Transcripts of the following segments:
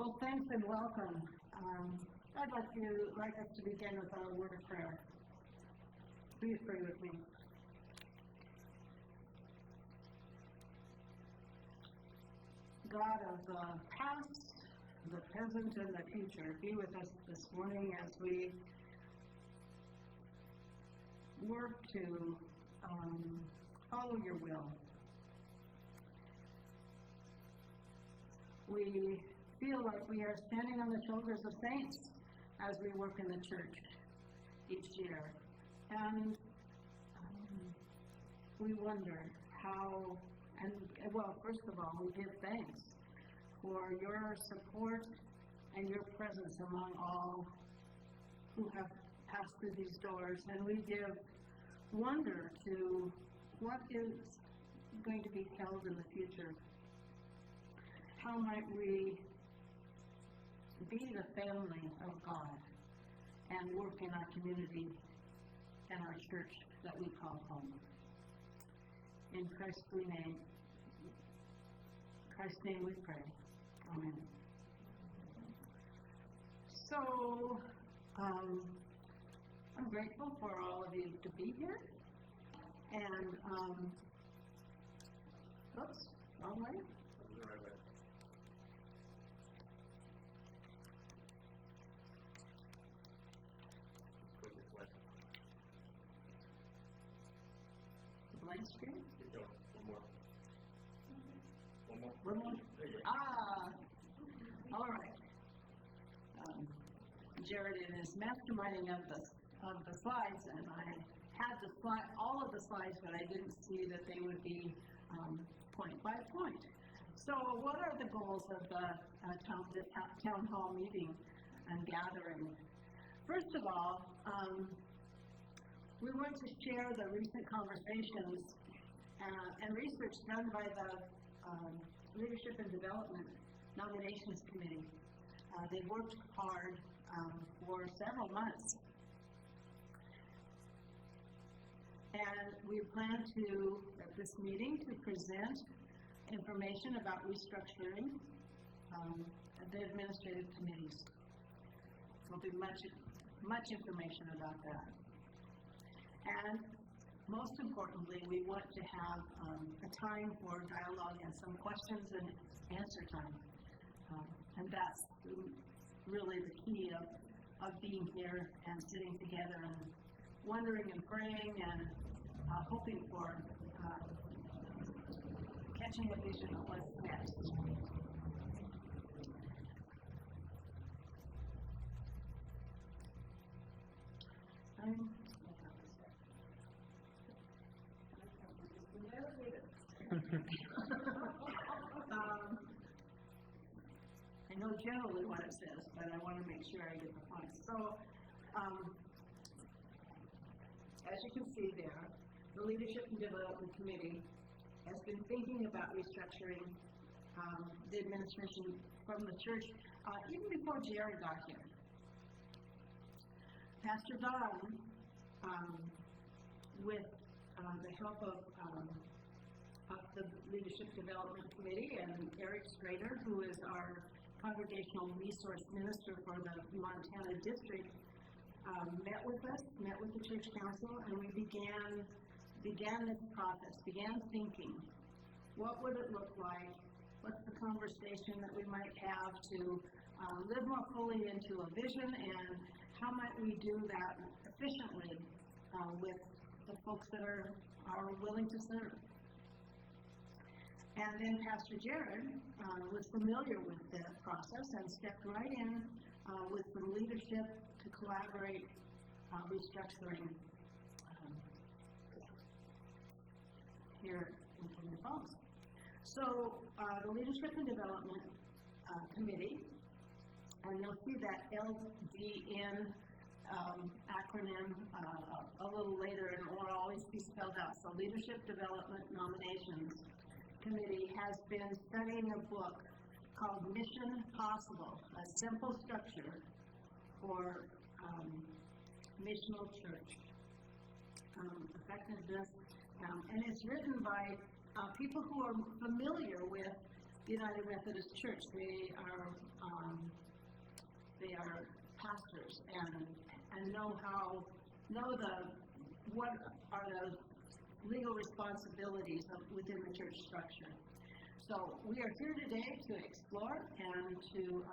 Well, thanks and welcome. I'd like us to begin with our word of prayer. Please pray with me. God of the past, the present, and the future, be with us this morning as we work to follow your will. We feel like we are standing on the shoulders of saints as we work in the church each year. And we wonder how, well, first of all, we give thanks for your support and your presence among all who have passed through these doors. And we give wonder to what is going to be held in the future. How might we be the family of God and work in our community and our church that we call home? In Christ's name we pray. Amen. So, I'm grateful for all of you to be here. And, oops, wrong way. Blank screen? No, one more. One more? All right. Jared is masterminding of the slides, and I had all of the slides, but I didn't see that they would be point by point. So, what are the goals of the town hall meeting and gathering? First of all, we want to share the recent conversations and research done by the Leadership and Development Nominations Committee. They worked hard for several months. And we plan to, at this meeting, to present information about restructuring the administrative committees. There'll be much information about that. And most importantly, we want to have a time for dialogue and some questions and answer time. And that's really the key of being here and sitting together and wondering and praying and hoping for catching a vision of what's next. I know generally what it says, but I want to make sure I get the point. So, as you can see there, the Leadership and Development Committee has been thinking about restructuring the administration from the church even before Jared got here. Pastor Don, with the help of the Leadership Development Committee and Eric Strader, who is our Congregational Resource Minister for the Montana District, met with the Church Council, and we began this process, began thinking, what would it look like? What's the conversation that we might have to live more fully into a vision, and how might we do that efficiently with the folks that are willing to serve? And then Pastor Jared was familiar with the process and stepped right in with the leadership to collaborate restructuring here in Canyon Falls. So the Leadership and Development Committee, and you'll see that LDN acronym a little later, and it will always be spelled out. So Leadership Development Nominations Committee has been studying a book called Mission Possible, a simple structure for missional church effectiveness, and it's written by people who are familiar with United Methodist Church. They are pastors and know what are the legal responsibilities within the church structure. So we are here today to explore and to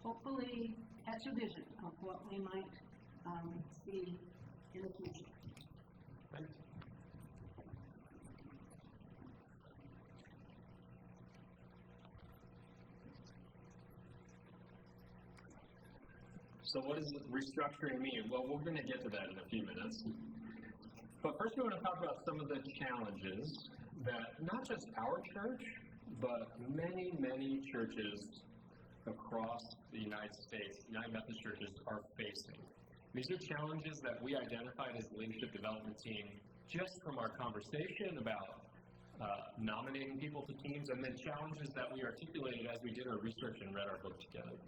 hopefully catch a vision of what we might see in the future. Thanks. So what does restructuring mean? Well, we're going to get to that in a few minutes. But first we want to talk about some of the challenges that not just our church, but many, many churches across the United States, United Methodist churches, are facing. These are challenges that we identified as the leadership development team just from our conversation about nominating people to teams, and then challenges that we articulated as we did our research and read our book together.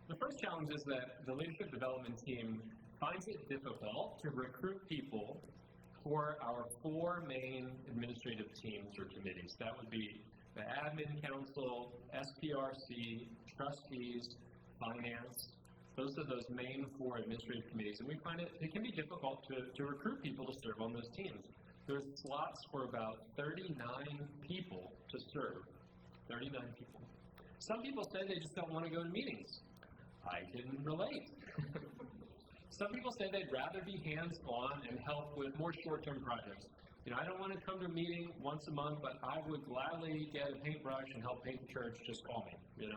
The first challenge is that the leadership development team finds it difficult to recruit people for our 4 main administrative teams or committees. That would be the Admin Council, SPRC, Trustees, Finance. Those are those main 4 administrative committees, and we find it can be difficult to recruit people to serve on those teams. There's slots for about 39 people to serve. 39 people. Some people say they just don't want to go to meetings. I can relate. Some people say they'd rather be hands-on and help with more short-term projects. I don't want to come to a meeting once a month, but I would gladly get a paintbrush and help paint the church. Just call me,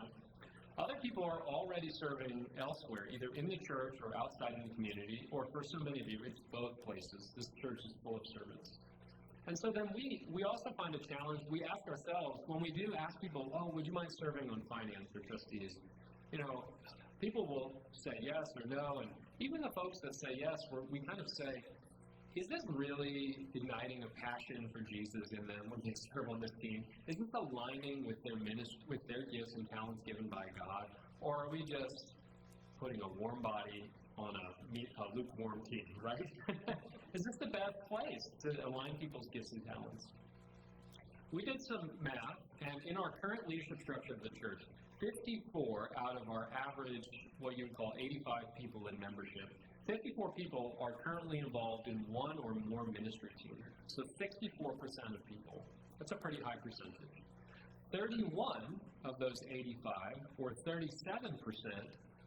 Other people are already serving elsewhere, either in the church or outside in the community, or for so many of you, it's both places. This church is full of servants. And so then we also find a challenge. We ask ourselves, when we do ask people, would you mind serving on finance or trustees? People will say yes or no, and even the folks that say yes, we kind of say, is this really igniting a passion for Jesus in them when they serve on this team? Is this aligning with their ministry, with their gifts and talents given by God? Or are we just putting a warm body on a lukewarm team, right? Is this the best place to align people's gifts and talents? We did some math, and in our current leadership structure of the church, 54 out of our average, what you would call 85 people in membership, 54 people are currently involved in one or more ministry teams. So 64% of people. That's a pretty high percentage. 31 of those 85, or 37%,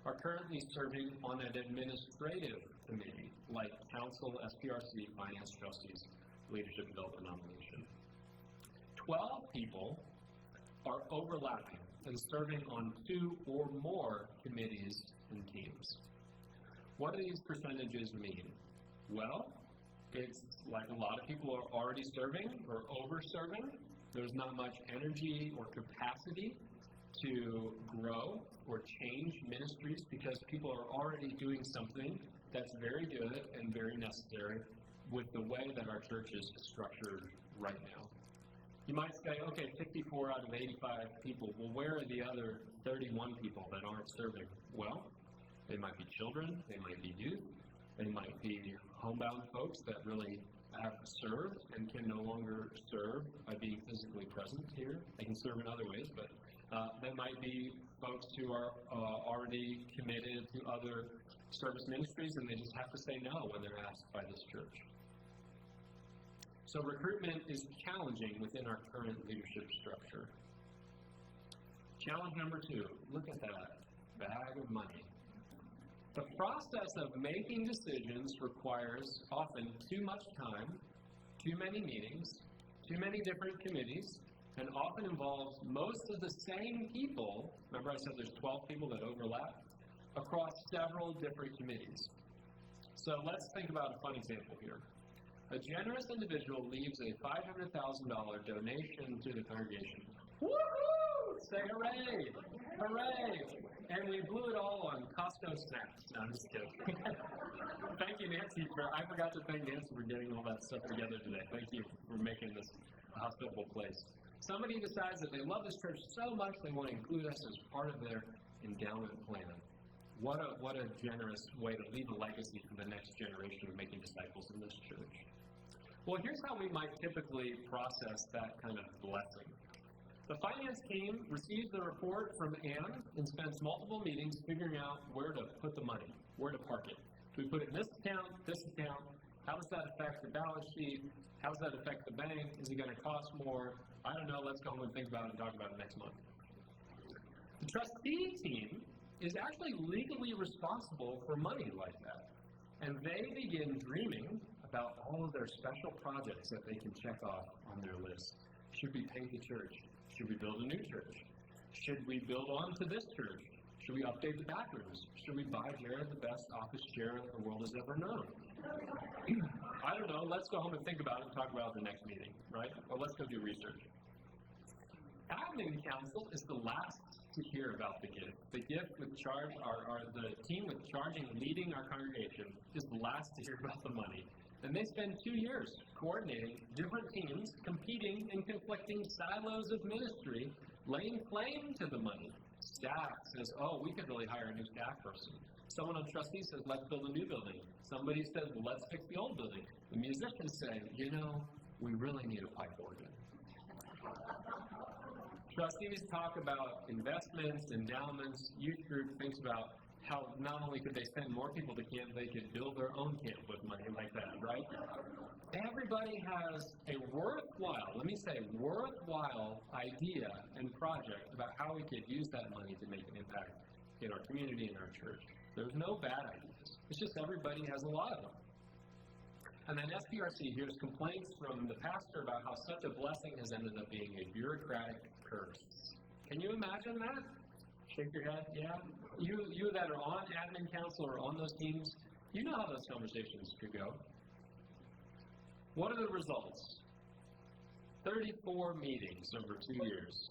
are currently serving on an administrative committee, like Council, SPRC, Finance, Trustees, Leadership Development Nomination. 12 people are overlapping and serving on 2 or more committees and teams. What do these percentages mean? Well, it's like a lot of people are already serving or over-serving. There's not much energy or capacity to grow or change ministries because people are already doing something that's very good and very necessary with the way that our church is structured right now. You might say, okay, 54 out of 85 people, well, where are the other 31 people that aren't serving? Well, they might be children, they might be youth, they might be homebound folks that really have served and can no longer serve by being physically present here. They can serve in other ways, but they might be folks who are already committed to other service ministries and they just have to say no when they're asked by this church. So recruitment is challenging within our current leadership structure. Challenge number 2, look at that bag of money. The process of making decisions requires often too much time, too many meetings, too many different committees, and often involves most of the same people. Remember I said there's 12 people that overlap across several different committees. So let's think about a fun example here. A generous individual leaves a $500,000 donation to the congregation. Woohoo! Say hooray! Hooray! And we blew it all on Costco snacks. No, I'm just kidding. Thank you, Nancy. I forgot to thank Nancy for getting all that stuff together today. Thank you for making this a hospitable place. Somebody decides that they love this church so much they want to include us as part of their endowment plan. What a generous way to leave a legacy for the next generation of making disciples in this church. Well, here's how we might typically process that kind of blessing. The finance team receives the report from Anne and spends multiple meetings figuring out where to put the money, where to park it. Do we put it in this account, this account? How does that affect the balance sheet? How does that affect the bank? Is it going to cost more? I don't know. Let's go home and think about it and talk about it next month. The trustee team is actually legally responsible for money like that. And they begin dreaming about all of their special projects that they can check off on their list. Should we paint the church? Should we build a new church? Should we build on to this church? Should we update the bathrooms? Should we buy Jared the best office chair the world has ever known? I don't know. Let's go home and think about it and talk about it at the next meeting, right? Or let's go do research. Admin council is the last to hear about the gift. The gift with charge, the team with charge and leading our congregation is the last to hear about the money. And they spend 2 years coordinating different teams, competing in conflicting silos of ministry, laying claim to the money. Staff says, oh, we could really hire a new staff person. Someone on trustees says, let's build a new building. Somebody says, let's fix the old building. The musicians say, you know, we really need a pipe organ. Trustees talk about investments, endowments. Youth group thinks about how not only could they send more people to camp, they could build their own camp with money like that, right? Everybody has a worthwhile, let me say, worthwhile idea and project about how we could use that money to make an impact in our community and our church. There's no bad ideas. It's just everybody has a lot of them. And then SPRC hears complaints from the pastor about how such a blessing has ended up being a bureaucratic curse. Can you imagine that? Shake your head, yeah? You that are on admin council or on those teams, you know how those conversations could go. What are the results? 34 meetings over 2 years.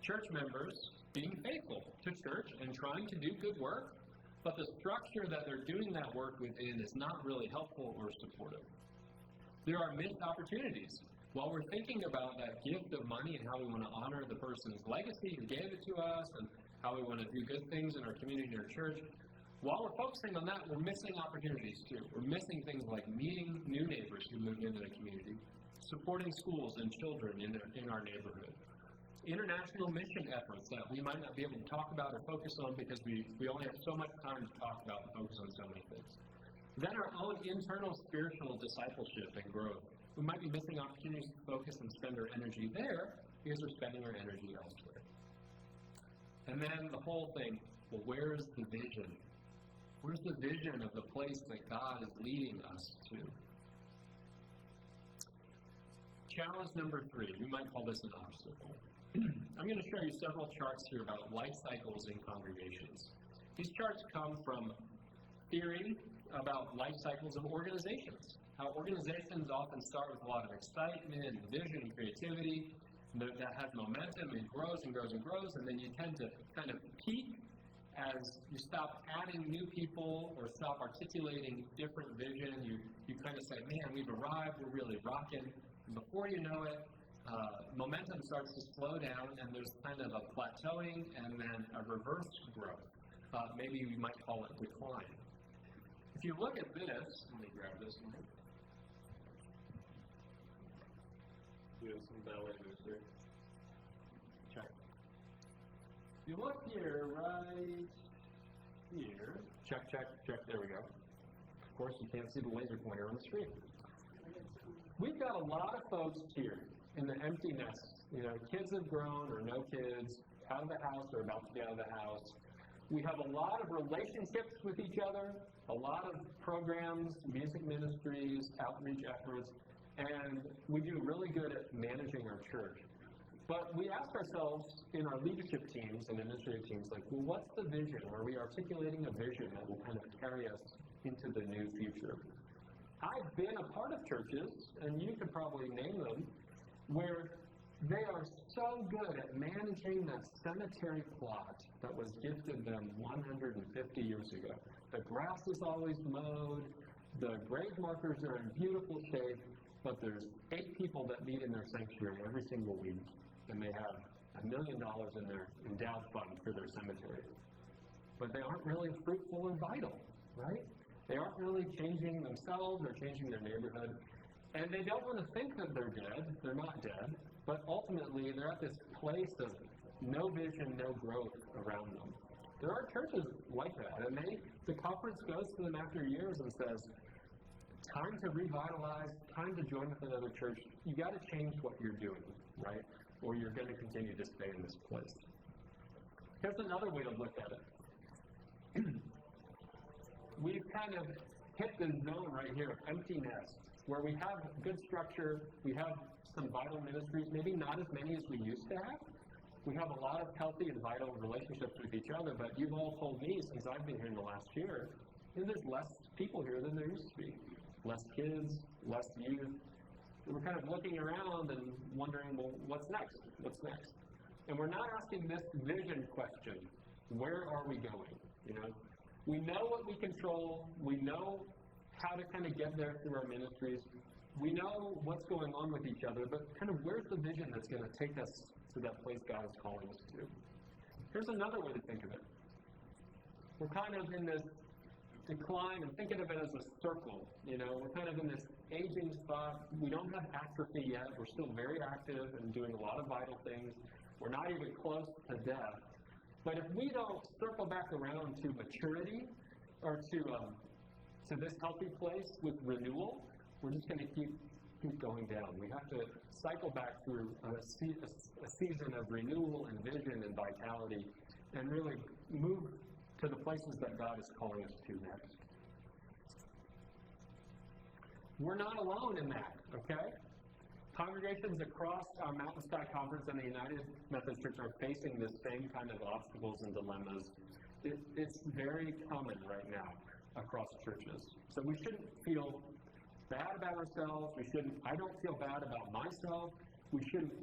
Church members being faithful to church and trying to do good work, but the structure that they're doing that work within is not really helpful or supportive. There are missed opportunities. While we're thinking about that gift of money and how we want to honor the person's legacy who gave it to us and how we want to do good things in our community and our church, while we're focusing on that, we're missing opportunities too. We're missing things like meeting new neighbors who move into the community, supporting schools and children in our neighborhood, international mission efforts that we might not be able to talk about or focus on because we only have so much time to talk about and focus on so many things. Then our own internal spiritual discipleship and growth. We might be missing opportunities to focus and spend our energy there because we're spending our energy elsewhere. And then the whole thing, well, where's the vision? Where's the vision of the place that God is leading us to? Challenge number 3, we might call this an obstacle. I'm going to show you several charts here about life cycles in congregations. These charts come from theory about life cycles of organizations. How organizations often start with a lot of excitement and vision and creativity that has momentum and grows and grows and grows, and then you tend to kind of peak as you stop adding new people or stop articulating different vision. You kind of say, man, we've arrived, we're really rocking. And before you know it, momentum starts to slow down, and there's kind of a plateauing and then a reverse growth. Maybe we might call it decline. If you look at this, let me grab this one. Do some ballet moves here. Check. If you look here, right here, check, check, check, there we go. Of course, you can't see the laser pointer on the screen. We've got a lot of folks here in the empty nest. You know, kids have grown or no kids, out of the house or about to get out of the house. We have a lot of relationships with each other, a lot of programs, music ministries, outreach efforts, and we do really good at managing our church. But we ask ourselves in our leadership teams and administrative teams, like, well, what's the vision? Are we articulating a vision that will kind of carry us into the new future? I've been a part of churches, and you could probably name them, where they are so good at managing that cemetery plot that was gifted them 150 years ago. The grass is always mowed, the grave markers are in beautiful shape, but there's 8 people that meet in their sanctuary every single week, and they have $1 million in their endowed fund for their cemetery. But they aren't really fruitful or vital, right? They aren't really changing themselves or changing their neighborhood. And they don't want to think that they're dead. They're not dead. But ultimately, they're at this place of no vision, no growth around them. There are churches like that, and the conference goes to them after years and says, time to revitalize, time to join with another church. You got to change what you're doing, right? Or you're going to continue to stay in this place. Here's another way to look at it. We've kind of hit the zone right here of empty nest, where we have good structure, we have some vital ministries, maybe not as many as we used to have. We have a lot of healthy and vital relationships with each other, but you've all told me since I've been here in the last year, there's less people here than there used to be. Less kids, less youth. We're kind of looking around and wondering, well, what's next? What's next? And we're not asking this vision question, where are we going? You know, we know what we control. We know how to kind of get there through our ministries. We know what's going on with each other, but kind of where's the vision that's going to take us to that place God is calling us to? Here's another way to think of it. We're kind of in this decline and thinking of it as a circle. You know, we're kind of in this aging spot. We don't have atrophy yet. We're still very active and doing a lot of vital things. We're not even close to death. But if we don't circle back around to maturity or to this healthy place with renewal, we're just going to keep going down. We have to cycle back through a season of renewal and vision and vitality and really move to the places that God is calling us to next. We're not alone in that, okay? Congregations across our Mountain Sky Conference and the United Methodist Church are facing the same kind of obstacles and dilemmas. It's very common right now across churches. So we shouldn't feel bad about ourselves. I don't feel bad about myself. We shouldn't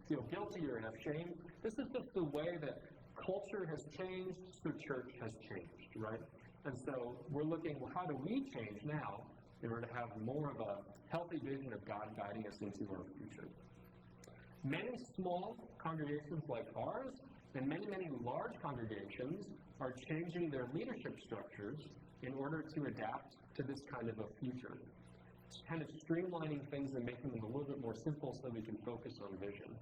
feel guilty or have shame. This is just the way that culture has changed, the church has changed, right? And so we're looking, well, how do we change now in order to have more of a healthy vision of God guiding us into our future? Many small congregations like ours and many, many large congregations are changing their leadership structures in order to adapt to this kind of a future. It's kind of streamlining things and making them a little bit more simple so we can focus on vision.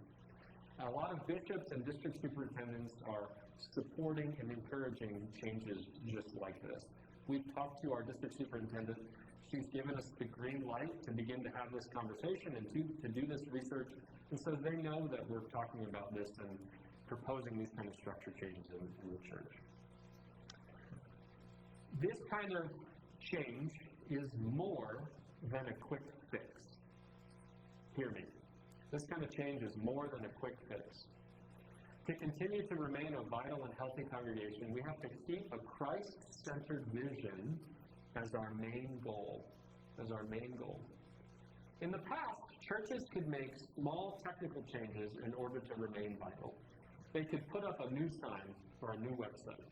A lot of bishops and district superintendents are supporting and encouraging changes just like this. We've talked to our district superintendent. She's given us the green light to begin to have this conversation and to do this research. And so they know that we're talking about this and proposing these kind of structure changes in the church. This kind of change is more than a quick fix. Hear me. This kind of change is more than a quick fix. To continue to remain a vital and healthy congregation, we have to keep a Christ-centered vision as our main goal. In the past, churches could make small technical changes in order to remain vital. They could put up a new sign or a new website.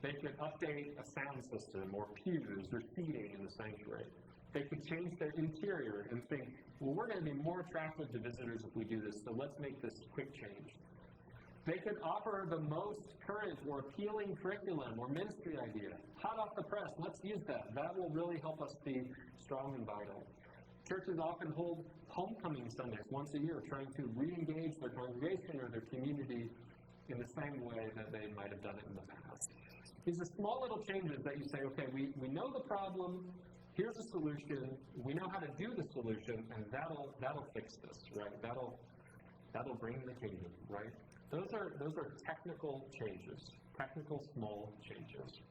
They could update a sound system or pews or seating in the sanctuary. They could change their interior and think, well, we're going to be more attractive to visitors if we do this, so let's make this quick change. They could offer the most current or appealing curriculum or ministry idea. Hot off the press, let's use that. That will really help us be strong and vital. Churches often hold homecoming Sundays once a year, trying to re-engage their congregation or their community in the same way that they might have done it in the past. These are small little changes that you say, okay, we know the problem, here's a solution, we know how to do the solution, and that'll fix this, right? That'll bring the kingdom, right? Those are technical changes, technical small changes.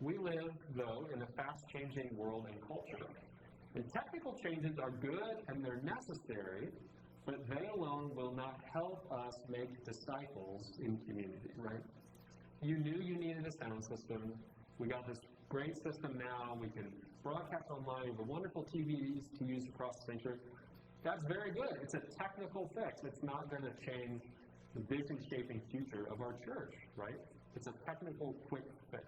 We live, though, in a fast-changing world and culture. And technical changes are good and they're necessary, but they alone will not help us make disciples in community, right? You knew you needed a sound system. We got this great system now. We can broadcast online. We have wonderful TVs to use across the sanctuary. That's very good. It's a technical fix. It's not going to change the vision-shaping future of our church, right? It's a technical, quick fix.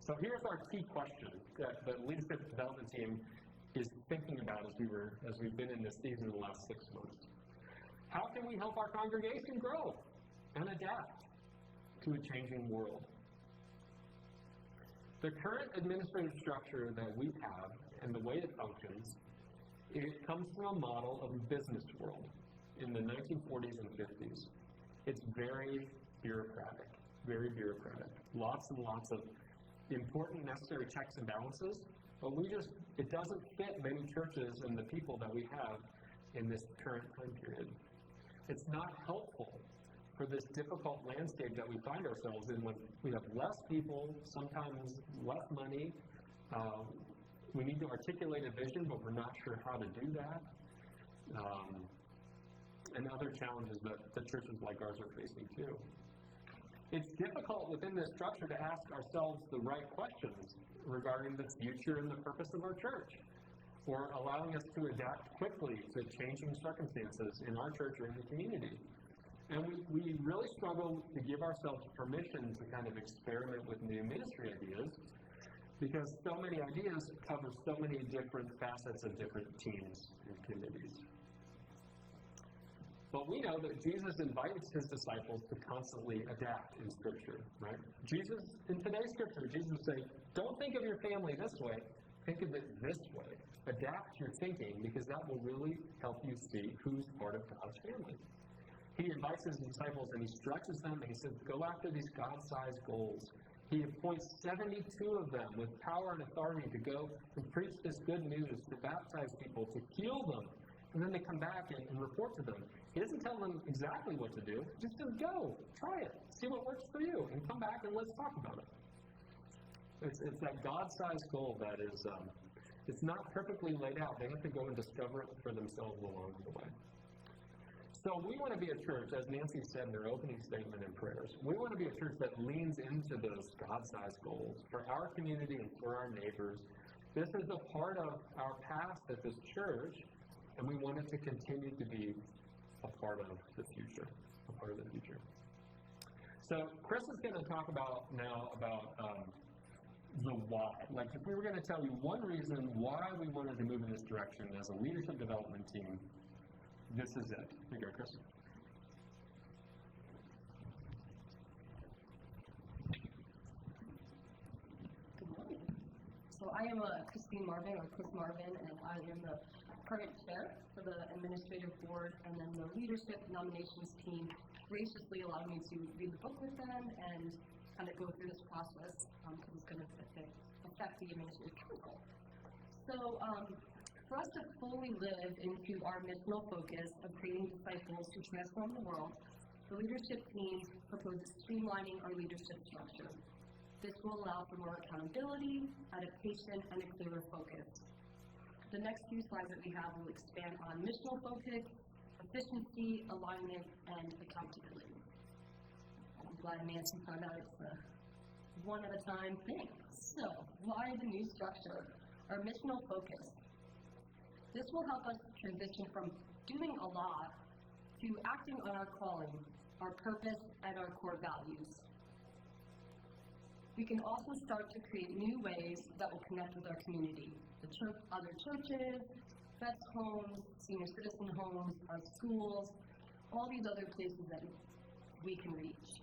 So here's our key question that the leadership development team is thinking about as we've been in this season the last 6 months. How can we help our congregation grow and adapt to a changing world? The current administrative structure that we have and the way it functions It comes from a model of the business world in the 1940s and 50s. It's very bureaucratic, very bureaucratic. Lots and lots of important, necessary checks and balances, but it doesn't fit many churches and the people that we have in this current time period. It's not helpful for this difficult landscape that we find ourselves in when we have less people, sometimes less money. We need to articulate a vision, but we're not sure how to do that. And other challenges that churches like ours are facing too. It's difficult within this structure to ask ourselves the right questions regarding the future and the purpose of our church, or allowing us to adapt quickly to changing circumstances in our church or in the community. And we really struggle to give ourselves permission to kind of experiment with new ministry ideas, because so many ideas cover so many different facets of different teams and committees. But we know that Jesus invites his disciples to constantly adapt in Scripture, right? Jesus, in today's Scripture, Jesus would say, don't think of your family this way, think of it this way. Adapt your thinking, because that will really help you see who's part of God's family. He invites his disciples and he stretches them and he says, go after these God-sized goals. He appoints 72 of them with power and authority to go and preach this good news, to baptize people, to heal them. And then they come back and report to them. He doesn't tell them exactly what to do. He just says, go, try it, see what works for you, and come back and let's talk about it. It's that God-sized goal that is, it's not perfectly laid out. They have to go and discover it for themselves along the way. So we want to be a church, as Nancy said in her opening statement and prayers, we want to be a church that leans into those God-sized goals for our community and for our neighbors. This is a part of our past at this church, and we want it to continue to be a part of the future, So Chris is going to talk about the why. Like, if we were going to tell you one reason why we wanted to move in this direction as a leadership development team, this is it. Here you go, Chris. Good morning. So I am Christine Marvin, or Chris Marvin, and I am the current chair for the administrative board, and then the leadership nominations team graciously allowed me to read the book with them and kind of go through this process because it's going to affect the administrative council. So for us to fully live into our missional focus of creating disciples to transform the world, the leadership team proposes streamlining our leadership structure. This will allow for more accountability, adaptation, and a clearer focus. The next few slides that we have will expand on missional focus, efficiency, alignment, and accountability. I'm glad Nancy found out it's a one-at-a-time thing. So, why the new structure? Our missional focus. This will help us transition from doing a lot to acting on our calling, our purpose, and our core values. We can also start to create new ways that will connect with our community, other churches, vets homes, senior citizen homes, our schools, all these other places that we can reach.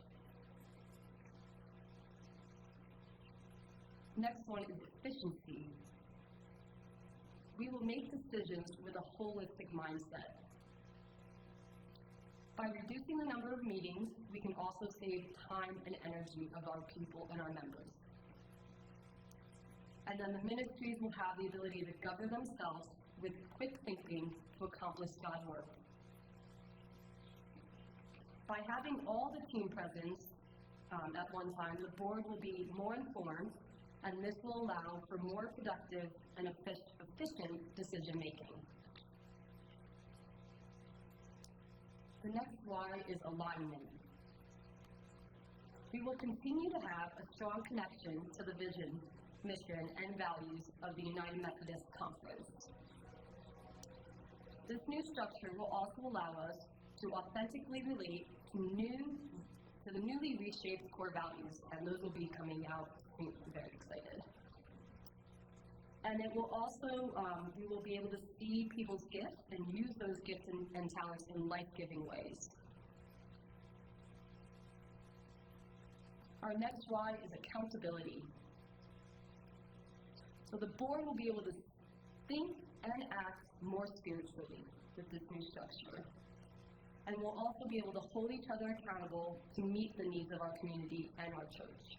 Next one is efficiency. We will make decisions with a holistic mindset. By reducing the number of meetings, we can also save time and energy of our people and our members. And then the ministries will have the ability to govern themselves with quick thinking to accomplish God's work. By having all the team present at one time, the board will be more informed, and this will allow for more productive and efficient decision-making. The next Y is alignment. We will continue to have a strong connection to the vision, mission, and values of the United Methodist Conference. This new structure will also allow us to authentically relate to the newly reshaped core values, and those will be coming out. I'm very excited. And it will also, we will be able to see people's gifts and use those gifts and talents in life-giving ways. Our next Y is accountability. So the board will be able to think and act more spiritually with this new structure. And we'll also be able to hold each other accountable to meet the needs of our community and our church.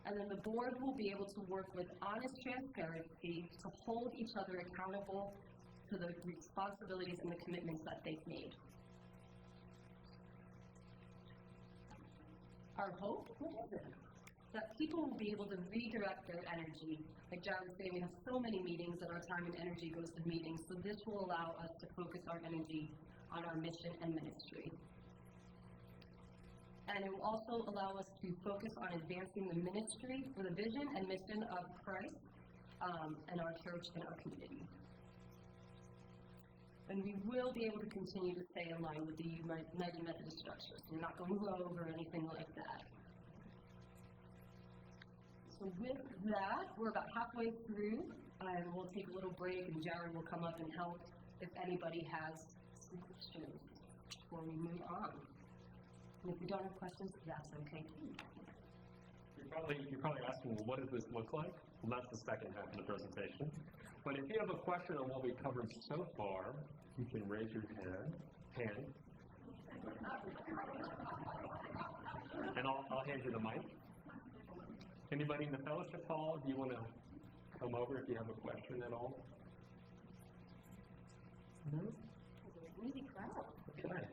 And then the board will be able to work with honest transparency to hold each other accountable to the responsibilities and the commitments that they've made. Our hope, what is it? That people will be able to redirect their energy. Like John was saying, we have so many meetings that our time and energy goes to meetings, so this will allow us to focus our energy on our mission and ministry. And it will also allow us to focus on advancing the ministry for the vision and mission of Christ and our church and our community. And we will be able to continue to stay in line with the United Methodist structure. So we're not going rogue or anything like that. So with that, we're about halfway through, and we'll take a little break, and Jared will come up and help if anybody has some questions before we move on. And if you don't have questions, that's okay too. You're probably asking, well, what does this look like? Well, that's the second half of the presentation. But if you have a question on what we've covered so far, you can raise your hand. And I'll hand you the mic. Anybody in the fellowship hall, do you want to come over if you have a question at all? No? Really proud. Okay.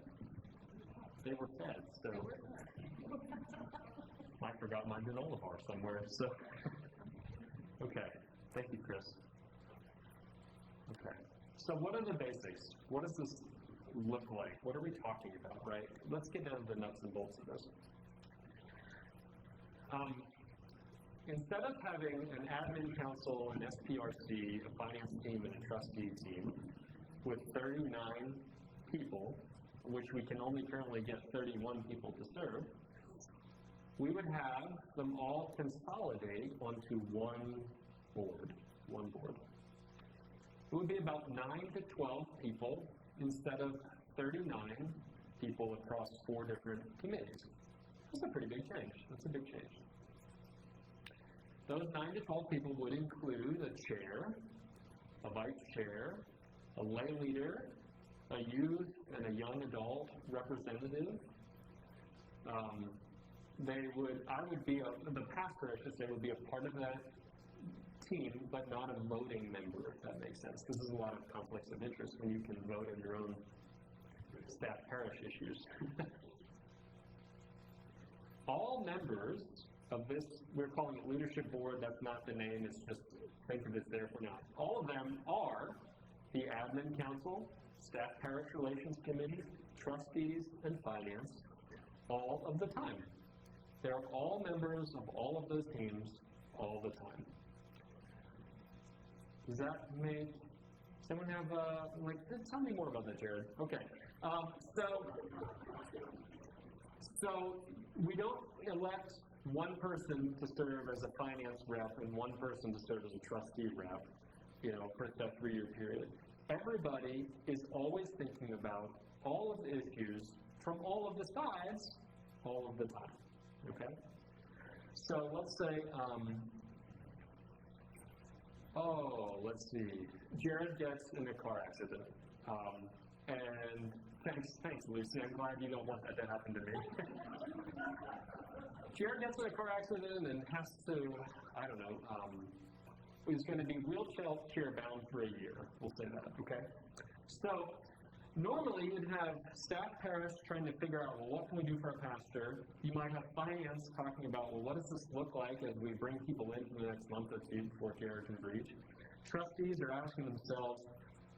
They were fed, so I forgot my granola bar somewhere, so. Okay, thank you, Chris. Okay, so what are the basics? What does this look like? What are we talking about, right? Let's get down to the nuts and bolts of this. Instead of having an admin council, an SPRC, a finance team, and a trustee team with 39 people, which we can only currently get 31 people to serve, we would have them all consolidate onto one board. It would be about 9 to 12 people instead of 39 people across 4 different committees. That's a pretty big change. That's a big change. Those 9 to 12 people would include a chair, a vice chair, a lay leader, a youth and a young adult representative. The pastor, I should say, would be a part of that team, but not a voting member, if that makes sense. This is a lot of conflicts of interest when you can vote in your own staff parish issues. All members of this, we're calling it leadership board, that's not the name, it's just, think of it there for now. All of them are the admin council, staff parish relations committee, trustees, and finance, all of the time. They're all members of all of those teams all the time. Does that make, someone have, tell me more about that, Jared. Okay, so we don't elect one person to serve as a finance rep and one person to serve as a trustee rep, for that 3-year period. Everybody is always thinking about all of the issues from all of the sides all of the time, okay? So let's say, let's see, Jared gets in a car accident, and thanks, Lucy, I'm glad you don't want that to happen to me. Jared gets in a car accident and has to, is going to be wheelchair bound for a year. We'll say that, okay? So, normally you'd have staff parish trying to figure out, well, what can we do for our pastor? You might have finance talking about, well, what does this look like as we bring people in for the next month or two before Jared can breach? Trustees are asking themselves,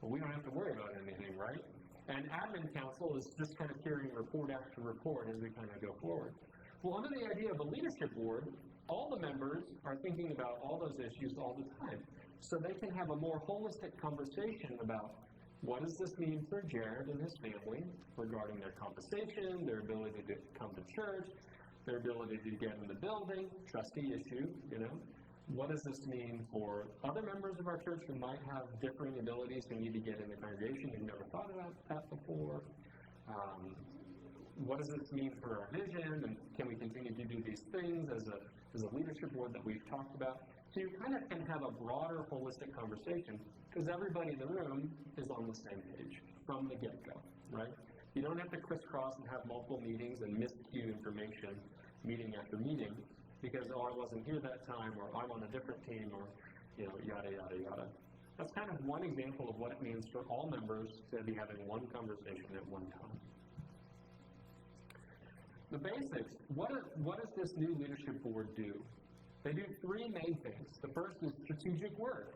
well, we don't have to worry about anything, right? And admin council is just kind of carrying report after report as we kind of go forward. Well, under the idea of a leadership board, all the members are thinking about all those issues all the time. So they can have a more holistic conversation about what does this mean for Jared and his family regarding their compensation, their ability to come to church, their ability to get in the building, trustee issue, What does this mean for other members of our church who might have differing abilities who need to get in the congregation who've never thought about that before? What does this mean for our vision, and can we continue to do these things as a leadership board that we've talked about? So you kind of can have a broader, holistic conversation because everybody in the room is on the same page from the get-go, right? You don't have to crisscross and have multiple meetings and miscue information meeting after meeting because, oh, I wasn't here that time, or I'm on a different team, or, yada, yada, yada. That's kind of one example of what it means for all members to be having one conversation at one time. The basics, what does this new leadership board do? They do three main things. The first is strategic work.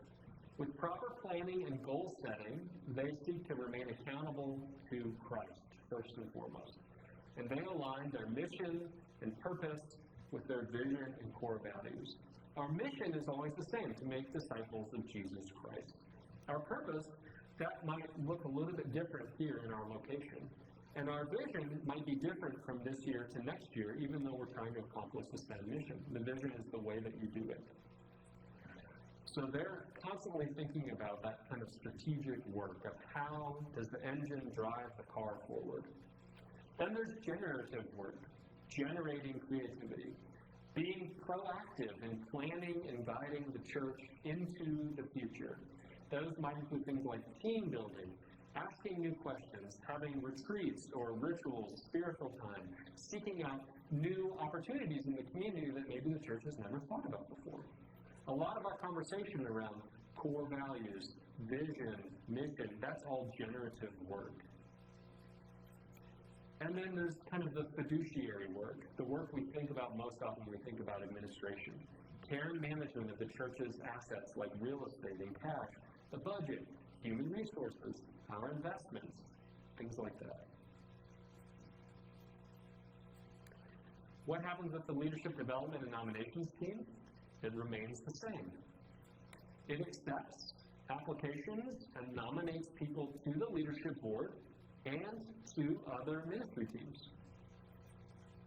With proper planning and goal setting, they seek to remain accountable to Christ, first and foremost. And they align their mission and purpose with their vision and core values. Our mission is always the same, to make disciples of Jesus Christ. Our purpose, that might look a little bit different here in our location. And our vision might be different from this year to next year, even though we're trying to accomplish the same mission. The vision is the way that you do it. So they're constantly thinking about that kind of strategic work of how does the engine drive the car forward. Then there's generative work, generating creativity, being proactive in planning and guiding the church into the future. Those might include things like team building, asking new questions, having retreats or rituals, spiritual time, seeking out new opportunities in the community that maybe the church has never thought about before. A lot of our conversation around core values, vision, mission, that's all generative work. And then there's kind of the fiduciary work, the work we think about most often when we think about administration. Care and management of the church's assets like real estate and cash, the budget, human resources, our investments, things like that. What happens with the leadership development and nominations team? It remains the same. It accepts applications and nominates people to the leadership board and to other ministry teams.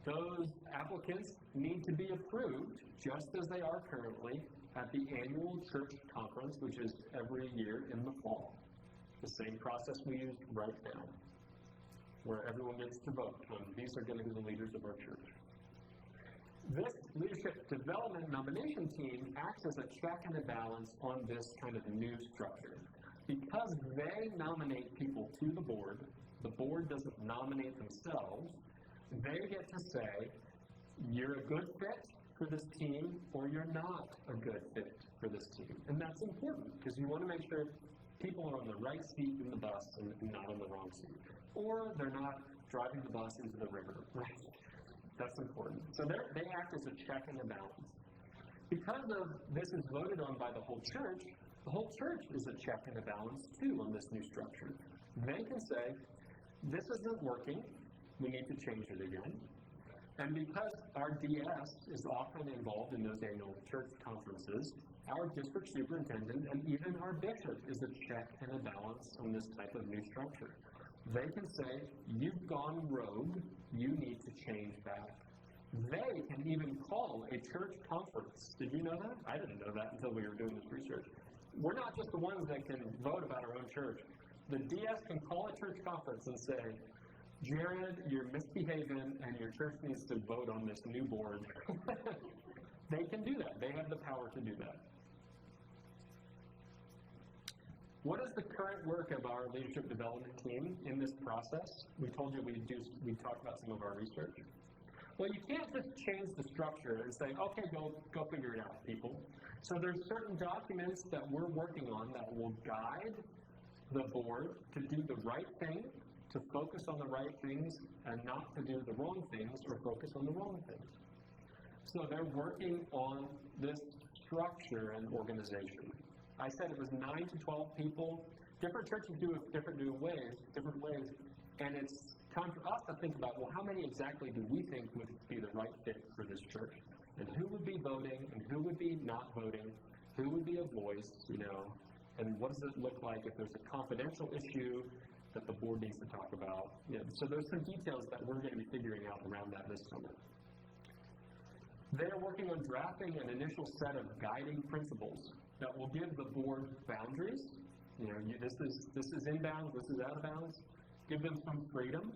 Those applicants need to be approved, just as they are currently, at the annual church conference, which is every year in the fall. The same process we use right now, where everyone gets to vote on these are going to be the leaders of our church. This leadership development nomination team acts as a check and a balance on this kind of new structure. Because they nominate people to the board doesn't nominate themselves, they get to say, you're a good fit for this team, or you're not a good fit for this team. And that's important, because you want to make sure people are on the right seat in the bus and not on the wrong seat. Or they're not driving the bus into the river, right? That's important. So they act as a check and a balance. Because of this is voted on by the whole church is a check and a balance too on this new structure. They can say, this isn't working, we need to change it again. And because our DS is often involved in those annual church conferences, our district superintendent and even our bishop is a check and a balance on this type of new structure. They can say, you've gone rogue, you need to change back. They can even call a church conference. Did you know that? I didn't know that until we were doing this research. We're not just the ones that can vote about our own church. The DS can call a church conference and say, Jared, you're misbehaving and your church needs to vote on this new board. They can do that. They have the power to do that. What is the current work of our leadership development team in this process? We told you we'd talk about some of our research. Well, you can't just change the structure and say, okay, go figure it out, people. So there's certain documents that we're working on that will guide the board to do the right thing, to focus on the right things, and not to do the wrong things or focus on the wrong things. So they're working on this structure and organization. I said it was 9 to 12 people. Different churches do it different ways, and it's time for us to think about, well, how many exactly do we think would be the right fit for this church? And who would be voting, and who would be not voting, who would be a voice, and what does it look like if there's a confidential issue that the board needs to talk about? So there's some details that we're going to be figuring out around that this summer. They're working on drafting an initial set of guiding principles that will give the board boundaries. This is inbounds, this is out of bounds. Give them some freedom,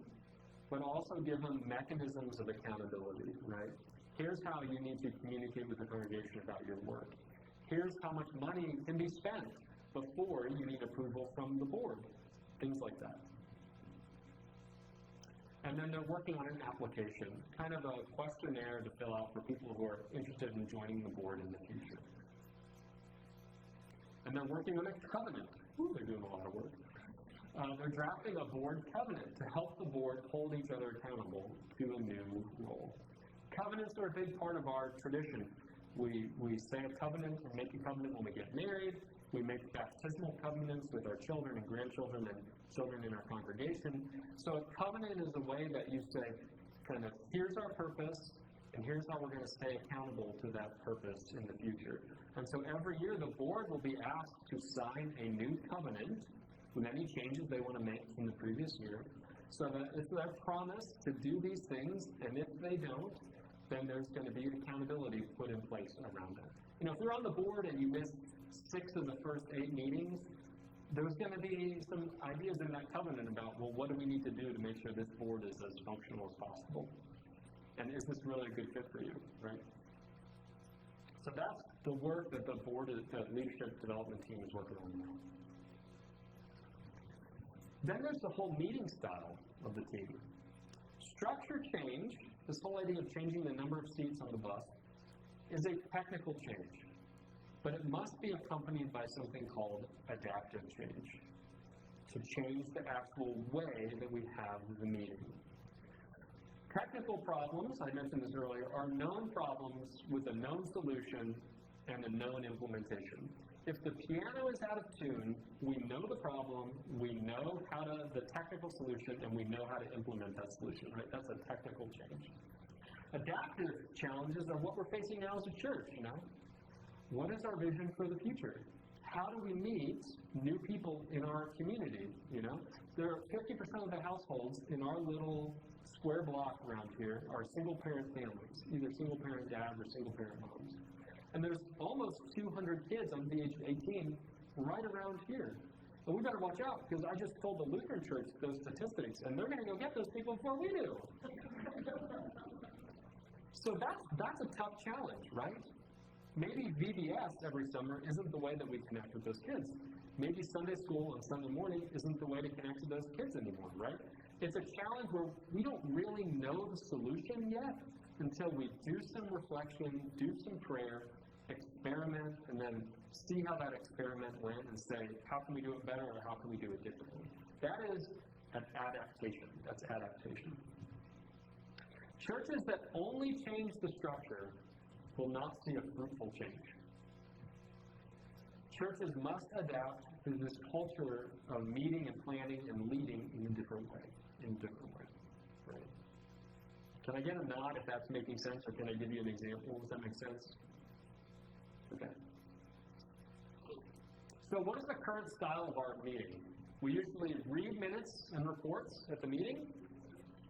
but also give them mechanisms of accountability, right? Here's how you need to communicate with the congregation about your work. Here's how much money can be spent before you need approval from the board. Things like that. And then they're working on an application, kind of a questionnaire to fill out for people who are interested in joining the board in the future. And they're working on a covenant. Ooh, they're doing a lot of work. They're drafting a board covenant to help the board hold each other accountable to a new role. Covenants are a big part of our tradition. We say a covenant or make a covenant when we get married. We make baptismal covenants with our children and grandchildren and children in our congregation. So a covenant is a way that you say, kind of, here's our purpose, and here's how we're going to stay accountable to that purpose in the future. And so every year the board will be asked to sign a new covenant with any changes they want to make from the previous year, so that it's their promise to do these things, and if they don't, then there's going to be accountability put in place around that. You know, if you're on the board and you missed 6 of the first 8 meetings, there's going to be some ideas in that covenant about, well, what do we need to do to make sure this board is as functional as possible? And is this really a good fit for you, right? So that's the work that the board, the leadership development team is working on now. Then there's the whole meeting style of the team. Structure change, this whole idea of changing the number of seats on the bus, is a technical change. But it must be accompanied by something called adaptive change, to change the actual way that we have the meeting. Technical problems, I mentioned this earlier, are known problems with a known solution and a known implementation. If the piano is out of tune, we know the problem, we know the technical solution, and we know how to implement that solution, right? That's a technical change. Adaptive challenges are what we're facing now as a church, you know? What is our vision for the future? How do we meet new people in our community, you know? There are 50% of the households in our little square block around here are single-parent families, either single-parent dads or single-parent moms. And there's almost 200 kids under the age of 18 right around here. And we better watch out, because I just told the Lutheran church those statistics, and they're going to go get those people before we do. So that's a tough challenge, right? Maybe VBS every summer isn't the way that we connect with those kids. Maybe Sunday school on Sunday morning isn't the way to connect with those kids anymore, right? It's a challenge where we don't really know the solution yet until we do some reflection, do some prayer, experiment, and then see how that experiment went and say, how can we do it better or how can we do it differently? That is an adaptation. That's adaptation. Churches that only change the structure will not see a fruitful change. Churches must adapt to this culture of meeting and planning and leading in a different way. Right? Can I get a nod if that's making sense, or can I give you an example? Does that make sense? Okay. So what is the current style of our meeting? We usually read minutes and reports at the meeting.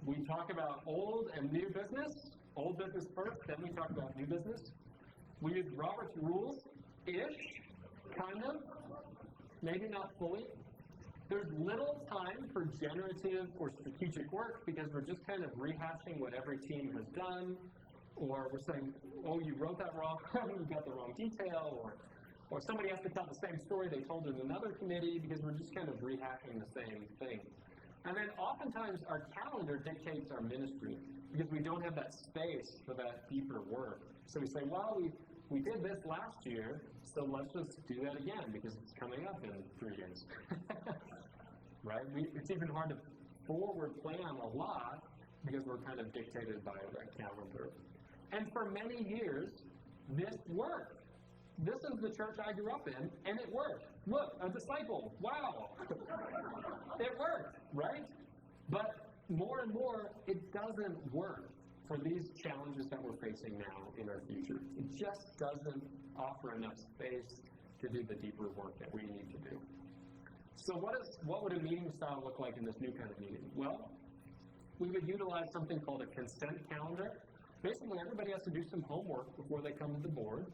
We talk about old and new business. Old business first, then we talk about new business. We use Robert's rules-ish, kind of, maybe not fully. There's little time for generative or strategic work because we're just kind of rehashing what every team has done, or we're saying, oh, you wrote that wrong, you got the wrong detail, or somebody has to tell the same story they told in another committee because we're just kind of rehashing the same thing. And then oftentimes our calendar dictates our ministry because we don't have that space for that deeper work. So we say, well, we did this last year, so let's just do that again because it's coming up in 3 days. Right? It's even hard to forward plan a lot because we're kind of dictated by that calendar. And for many years, this worked. This is the church I grew up in, and it worked. Look, a disciple. Wow. It worked, right? But more and more, it doesn't work for these challenges that we're facing now in our future. It just doesn't offer enough space to do the deeper work that we need to do. So what would a meeting style look like in this new kind of meeting? Well, we would utilize something called a consent calendar. Basically, everybody has to do some homework before they come to the board.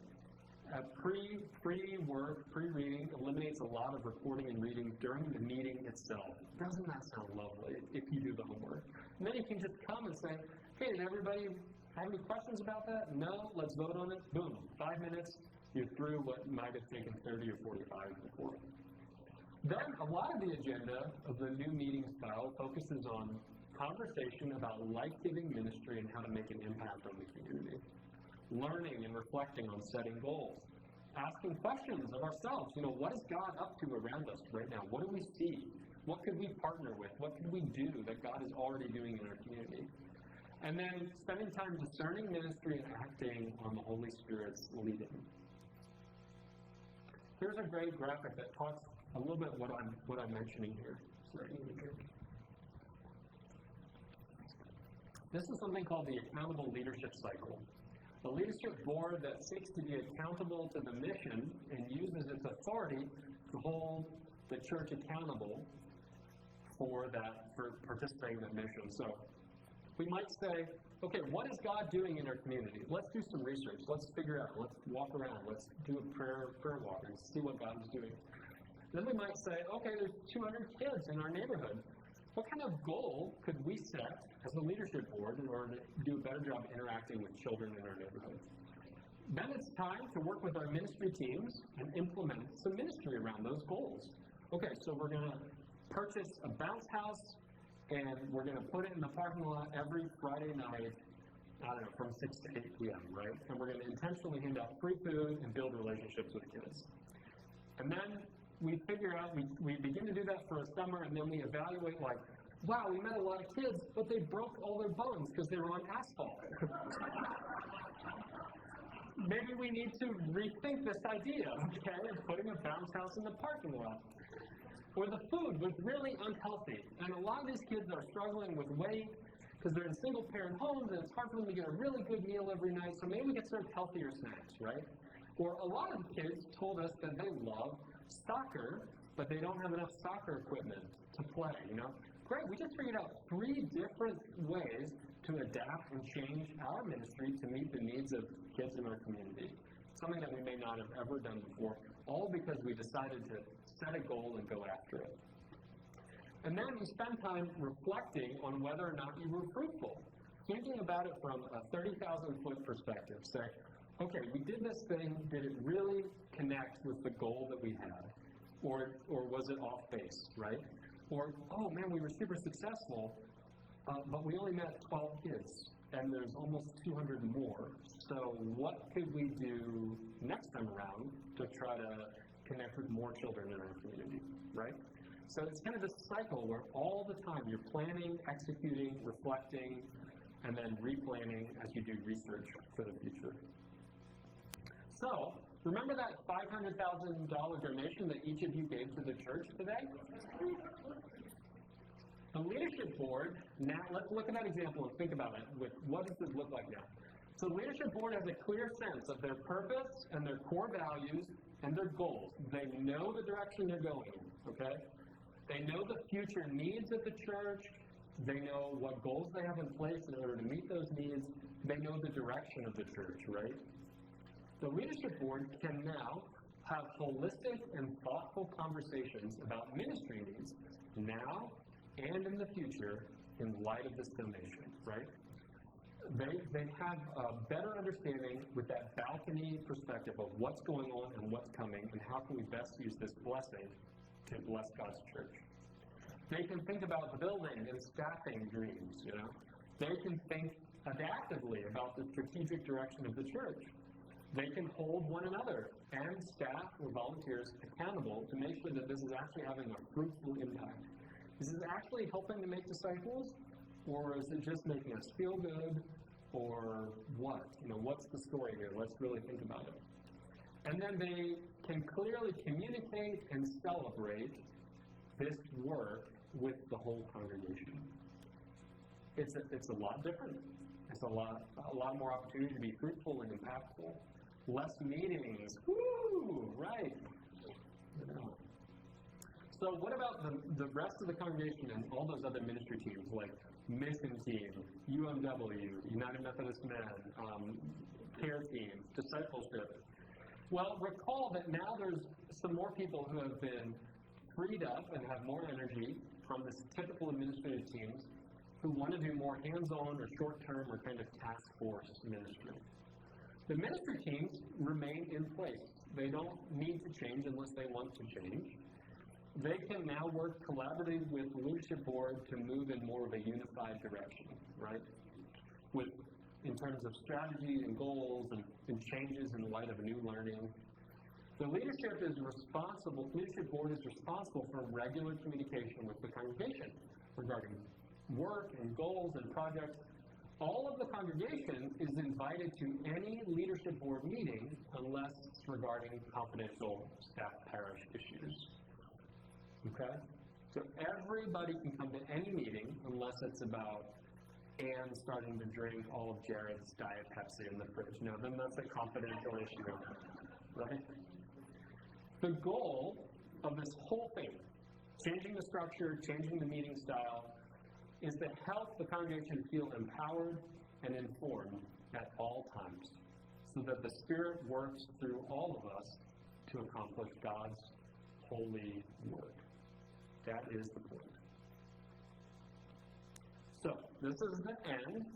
Pre-work, pre-reading eliminates a lot of recording and reading during the meeting itself. Doesn't that sound lovely if you do the homework? And then you can just come and say, hey, did everybody have any questions about that? No? Let's vote on it. Boom. 5 minutes. you're through what might have taken 30 or 45 before. Then a lot of the agenda of the new meeting style focuses on conversation about life-giving ministry and how to make an impact on the community. Learning and reflecting on setting goals. Asking questions of ourselves. What is God up to around us right now? What do we see? What could we partner with? What could we do that God is already doing in our community? And then spending time discerning ministry and acting on the Holy Spirit's leading. Here's a great graphic that talks a little bit what I'm mentioning here. Sorry, this is something called the accountable leadership cycle. The leadership board that seeks to be accountable to the mission and uses its authority to hold the church accountable for participating in that mission. So we might say, okay, what is God doing in our community? Let's do some research. Let's figure out. Let's walk around. Let's do a prayer walk and see what God is doing. Then we might say, okay, there's 200 kids in our neighborhood. What kind of goal could we set as a leadership board in order to do a better job interacting with children in our neighborhood? Then it's time to work with our ministry teams and implement some ministry around those goals. Okay, so we're going to purchase a bounce house, and we're going to put it in the parking lot every Friday night, from 6 to 8 p.m., right? And we're going to intentionally hand out free food and build relationships with kids. And then we figure out, we begin to do that for a summer, and then we evaluate wow, we met a lot of kids, but they broke all their bones because they were on asphalt. Maybe we need to rethink this idea, okay, of putting a bounce house in the parking lot. Or the food was really unhealthy, and a lot of these kids are struggling with weight because they're in single-parent homes, and it's hard for them to get a really good meal every night, so maybe we get some healthier snacks, right? Or a lot of the kids told us that they love soccer, but they don't have enough soccer equipment to play, Great, we just figured out 3 different ways to adapt and change our ministry to meet the needs of kids in our community. Something that we may not have ever done before, all because we decided to set a goal and go after it. And then you spend time reflecting on whether or not you were fruitful. Thinking about it from a 30,000-foot perspective. Say, okay, we did this thing, did it really connect with the goal that we had? Or was it off base, right? Or, oh man, we were super successful, but we only met 12 kids, and there's almost 200 more. So what could we do next time around to try to connect with more children in our community, right? So it's kind of this cycle where all the time you're planning, executing, reflecting, and then replanning as you do research for the future. So, remember that $500,000 donation that each of you gave to the church today? The leadership board, now let's look at that example and think about it. What does this look like now? So the leadership board has a clear sense of their purpose and their core values and their goals. They know the direction they're going, okay? They know the future needs of the church. They know what goals they have in place in order to meet those needs. They know the direction of the church, right? The leadership board can now have holistic and thoughtful conversations about ministry needs now and in the future in light of this donation, right? They have a better understanding with that balcony perspective of what's going on and what's coming and how can we best use this blessing to bless God's church. They can think about the building and staffing dreams, They can think adaptively about the strategic direction of the church. They can hold one another and staff or volunteers accountable to make sure that this is actually having a fruitful impact. Is this actually helping to make disciples, or is it just making us feel good, or what? What's the story here? Let's really think about it. And then they can clearly communicate and celebrate this work with the whole congregation. It's a lot different. It's a lot more opportunity to be fruitful and impactful. Less meetings. Woo! Right. So what about the rest of the congregation and all those other ministry teams like Mission Team, UMW, United Methodist Men, Care Team, Discipleship? Well, recall that now there's some more people who have been freed up and have more energy from this typical administrative teams who want to do more hands-on or short-term or kind of task force ministry. The ministry teams remain in place. They don't need to change unless they want to change. They can now work collaboratively with the leadership board to move in more of a unified direction, right? In terms of strategy and goals and changes in light of new learning. The leadership board is responsible for regular communication with the congregation regarding work and goals and projects. All of the congregation is invited to any leadership board meeting unless it's regarding confidential staff parish issues. Okay? So everybody can come to any meeting unless it's about Anne starting to drink all of Jared's Diet Pepsi in the fridge. No, then that's a confidential issue, right? The goal of this whole thing, changing the structure, changing the meeting style, is to help the congregation feel empowered and informed at all times so that the Spirit works through all of us to accomplish God's holy work. That is the point. So, this is the end.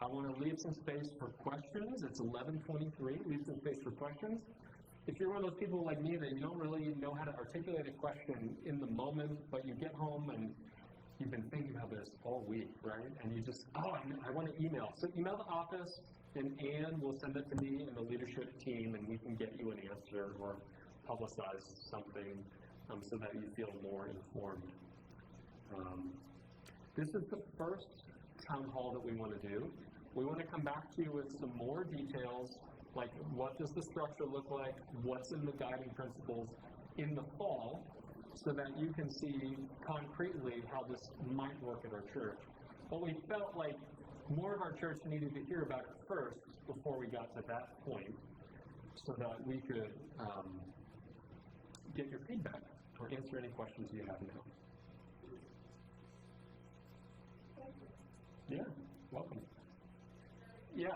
I want to leave some space for questions. It's 11:23. Leave some space for questions. If you're one of those people like me that you don't really know how to articulate a question in the moment, but you get home and you've been thinking about this all week, right? And you just, I want to email. So email the office, and Anne will send it to me and the leadership team, and we can get you an answer or publicize something so that you feel more informed. This is the first town hall that we want to do. We want to come back to you with some more details, like what does the structure look like, what's in the guiding principles in the fall, so that you can see concretely how this might work at our church. But we felt like more of our church needed to hear about it first before we got to that point, so that we could get your feedback or answer any questions you have now. Yeah, welcome. Yeah.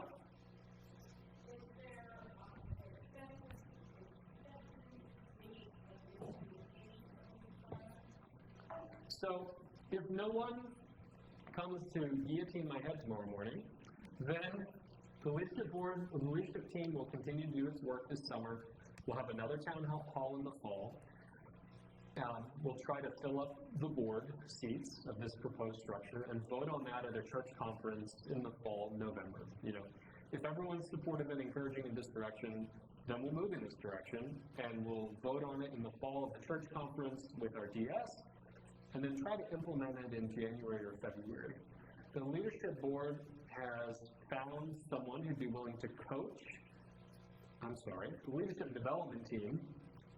So, if no one comes to guillotine my head tomorrow morning, then the leadership board, the leadership team will continue to do its work this summer. We'll have another town hall in the fall. We'll try to fill up the board seats of this proposed structure and vote on that at a church conference in the fall, November. If everyone's supportive and encouraging in this direction, then we'll move in this direction, and we'll vote on it in the fall of the church conference with our DS, and then try to implement it in January or February. The leadership board has found someone who'd be willing to coach. The leadership development team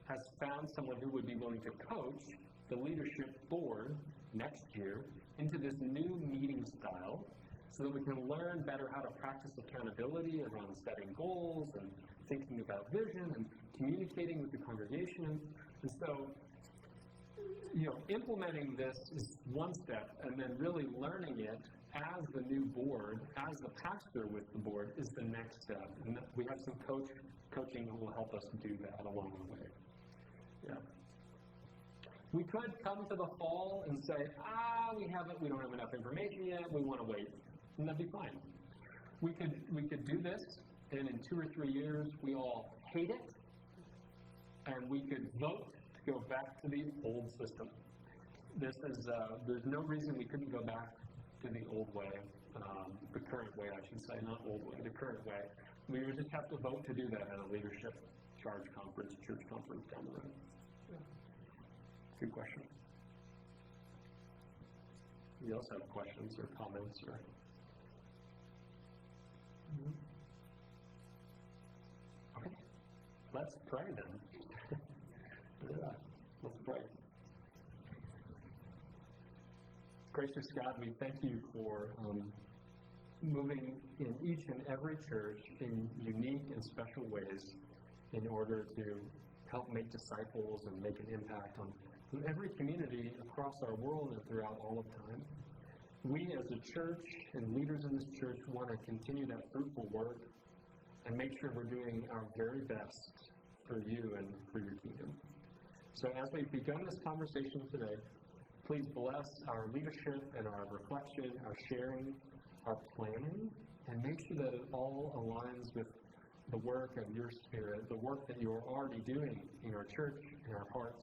has found someone who would be willing to coach the leadership board next year into this new meeting style so that we can learn better how to practice accountability around setting goals and thinking about vision and communicating with the congregation. And so, implementing this is one step, and then really learning it as the new board, as the pastor with the board, is the next step. And we have some coaching that will help us do that along the way. Yeah. We could come to the fall and say, we don't have enough information yet, we want to wait. And that'd be fine. We could do this, and in 2 or 3 years, we all hate it, and we could vote to go back to the old system. There's no reason we couldn't go back to the old way, the current way, I should say, not old way, the current way. We would just have to vote to do that at a leadership charge conference, church conference down the road. Yeah. Good question. You also have questions or comments or? Okay. Let's pray then. Yeah, let's pray. Gracious God, we thank you for moving in each and every church in unique and special ways in order to help make disciples and make an impact on every community across our world and throughout all of time. We as a church and leaders in this church want to continue that fruitful work and make sure we're doing our very best for you and for your kingdom. So as we've begun this conversation today, please bless our leadership and our reflection, our sharing, our planning, and make sure that it all aligns with the work of your Spirit, the work that you are already doing in our church, in our hearts,